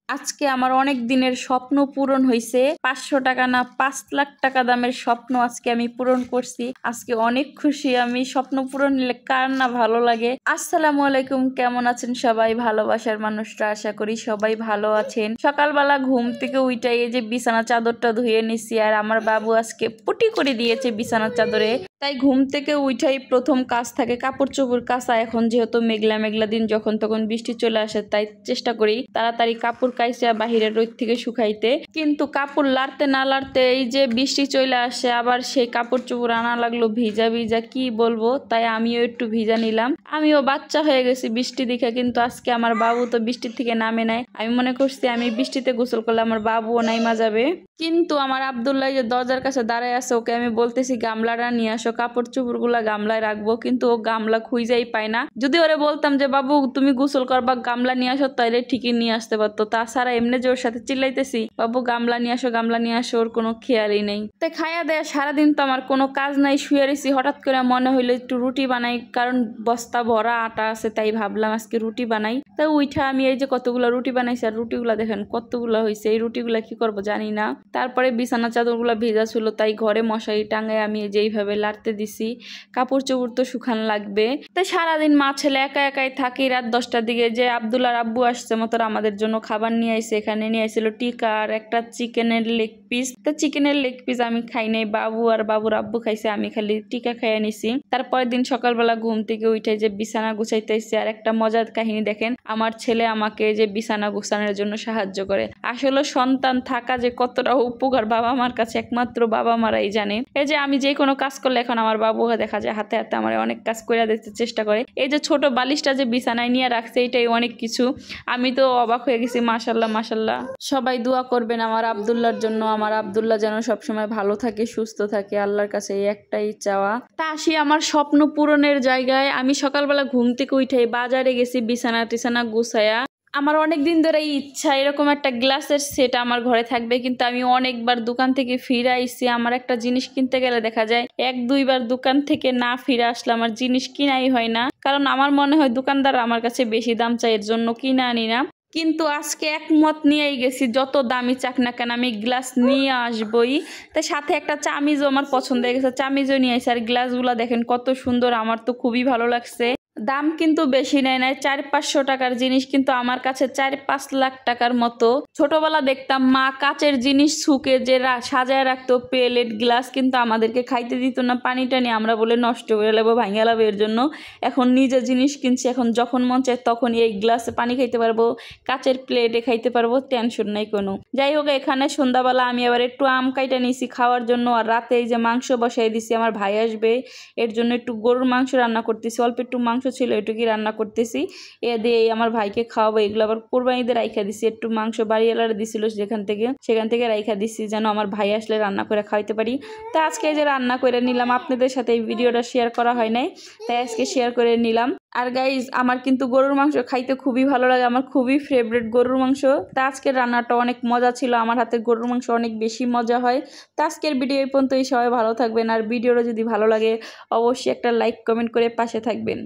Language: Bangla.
আজকে আমার অনেক দিনের স্বপ্ন পূরণ হয়েছে। 500 টাকা না 5 লাখ টাকা দামের স্বপ্ন আজকে আমি পূরণ করছি। আজকে অনেক খুশি আমি। স্বপ্ন পূরণ হলে কার না ভালো লাগে। আসসালামু আলাইকুম, কেমন আছেন সবাই? ভালোবাসার মানুষরা, আশা করি সবাই ভালো আছেন। সকালবেলা ঘুম থেকে উঠাই এই যে বিছানা চাদরটা ধুয়ে নিছি, আর আমার বাবু আজকে পুটি করে দিয়েছে বিছানার চাদরে। তাই ঘুম থেকে উঠাই প্রথম কাজ থাকে কাপড় চোপড় কাচা। এখন যেহেতু মেঘলা মেঘলা দিন, যখন তখন বৃষ্টি চলে আসে, তাই চেষ্টা করি তাড়াতাড়ি কাপড় কাইচা বাহিরের রোদ থেকে শুকাইতে। কিন্তু কাপড় লাড়তে না লাড়তে এই যে বৃষ্টি চলে আসে, আবার সেই কাপড় চোপড় আনা লাগলো ভিজা ভিজা, কি বলবো। তাই আমিও একটু ভিজা নিলাম। আমিও বাচ্চা হয়ে গেছি বৃষ্টি দেখে, কিন্তু আজকে আমার বাবু তো বৃষ্টির থেকে নামে নাই। আমি মনে করছি আমি বৃষ্টিতে গোসল করলে আমার বাবুও নাইমা যাবে। কিন্তু আমার আব্দুল্লাহ যে দরজার কাছে দাঁড়ায় আছে, ওকে আমি বলতেছি গামলাটা নিয়ে আসো, কাপড় চোপড় গুলা গামলায় রাখবো, কিন্তু ও গামলা খুঁজেই পায় না। যদি ওরে বলতাম যে বাবু তুমি গোসল করবা, গামলা নিয়ে আসো, তাইলে ঠিকই নিয়ে আসতে পারতো। তাছাড়া এমনি যে ওর সাথে চিল্লাইতেছি বাবু গামলা নিয়ে আসো গামলা নিয়ে আসো, ওর কোনো খেয়ালই নেই। তাই খাইয়া দেয়া সারাদিন তো আমার কোনো কাজ নাই, শুয়ে রয়েছি। হঠাৎ করে মনে হইলো একটু রুটি বানাই, কারণ বস্তা ভরা আটা আছে, তাই ভাবলাম আজকে রুটি বানাই। তাই উঠা আমি এই যে কতগুলা রুটি বানাইছি, আর রুটিগুলা দেখেন কতগুলা হয়েছে। এই রুটিগুলা কি করবো জানি না। তারপরে বিছানা চাদরগুলো ভেজা ছিল, তাই ঘরে মশারি টাঙায় আমি যেইভাবে লাড়তে দিছি। কাপড় চোপড় তো শুকান লাগবে। তাই সারাদিন মা ছেলে একা একাই থাকি। রাত 10টার দিকে যে আব্দুল্লাহর আব্বু আসছে মতো আমাদের জন্য খাবার নিয়ে আইছে। এখানে নিয়ে আইছিল টিকা আর একটা চিকেনের লেগ পিস। তো চিকেনের লেগ পিস আমি খাই নাই, বাবু আর বাবুর আব্বু খাইছে, আমি খালি টিকা খাইয়া নিছি। তারপরের দিন সকালবেলা ঘুম থেকে উঠে যে বিছানা গুছাইতেছে, আর একটা মজার কাহিনী দেখেন, আমার ছেলে আমাকে যে বিছানা গুছানোর জন্য সাহায্য করে। আসলে সন্তান থাকা যে কতটা উপকার বাবা মার কাছে একমাত্র বাবা মারাই জানে। এই যে আমি যে কোনো কাজ করলে এখন আমার বাবু দেখা যায় হাতে হাতে আমার অনেক কাজ করে দিতে চেষ্টা করে। এই যে ছোট বালিশটা যে বিছানায় নিয়ে রাখছে, এটাই অনেক কিছু। আমি তো অবাক হয়ে গেছি। মাশাল্লাহ মাশাল্লাহ। সবাই দোয়া করবেন আমার আব্দুল্লাহর জন্য। আমার আব্দুল্লাহ যেন সবসময় ভালো থাকে, সুস্থ থাকে, আল্লাহর কাছে এই একটাই চাওয়া। তা আসি আমার স্বপ্ন পূরণের জায়গায়। আমি সকালবেলা ঘুম থেকে উঠে বাজারে গেছি বিছানা টিছানা গুছায়া। আমার অনেক দিন ধরে ইচ্ছা এরকম একটা গ্লাসের সেট আমার ঘরে থাকবে, কিন্তু আমি অনেকবার দোকান থেকে ফিরে আইছি। আমার একটা জিনিস কিনতে গেলে দেখা যায় 1-2বার দোকান থেকে না ফিরে আসলে আমার জিনিস কিনাই হয় না, কারণ আমার মনে হয় দোকানদার আমার কাছে বেশি দাম চাই, এর জন্য কিনে আনি না। কিন্তু আজকে একমত নিয়েই গেছি, যত দামি চাক না কেন আমি গ্লাস নিয়ে আসবই। তাই সাথে একটা চামিজও আমার পছন্দ হয়ে গেছে, চামিজও নিয়ে আসি। আর গ্লাসগুলো দেখেন কত সুন্দর, আমার তো খুবই ভালো লাগছে। দাম কিন্তু বেশি নেয় নাই, 400-500 টাকার জিনিস কিন্তু আমার কাছে 4-5 লাখ টাকার মতো। ছোটবেলা দেখতাম মা কাচের জিনিস ছুকে যে সাজায় রাখতো, প্লেট গ্লাস, কিন্তু আমাদেরকে খাইতে দিত না। পানি টানি আমরা বলে নষ্ট করে নেবো, ভাঙিয়ে নেবো, এর জন্য এখন নিজে জিনিস কিনছি। এখন যখন মন চায় তখন এই গ্লাসে পানি খাইতে পারবো, কাচের প্লেটে খাইতে পারবো, টেনশন নাই কোনো। যাই হোক, এখানে সন্ধ্যাবেলা আমি আবার একটু আম কাইটা নিয়েছি খাওয়ার জন্য। আর রাতে এই যে মাংস বসাই দিছি, আমার ভাই আসবে, এর জন্য একটু গরুর মাংস রান্না করতেছি। অল্প একটু মাংস ছিল, এটুকুই রান্না করতেছি। এ দিয়ে আমার ভাইকে খাওয়াবো। এগুলো আবার কোরবানিতে রাইখা দিছি। একটু মাংস বাড়িওয়ালারা দিছিল সেখান থেকে রাইখা দিছি, যেন আমার ভাই আসলে রান্না করে খাওয়াইতে পারি। তো আজকে এই যে রান্না করে নিলাম, আপনাদের সাথে এই ভিডিওটা শেয়ার করা হয় নাই, তাই আজকে শেয়ার করে নিলাম। আর গাইজ, আমার কিন্তু গরুর মাংস খাইতে খুবই ভালো লাগে, আমার খুবই ফেভারিট গরুর মাংস। তা আজকের রান্নাটা অনেক মজা ছিল, আমার হাতের গরুর মাংস অনেক বেশি মজা হয়। তো আজকের ভিডিও এই পর্যন্তই। সবাই ভালো থাকবেন, আর ভিডিওটা যদি ভালো লাগে অবশ্যই একটা লাইক কমেন্ট করে পাশে থাকবেন।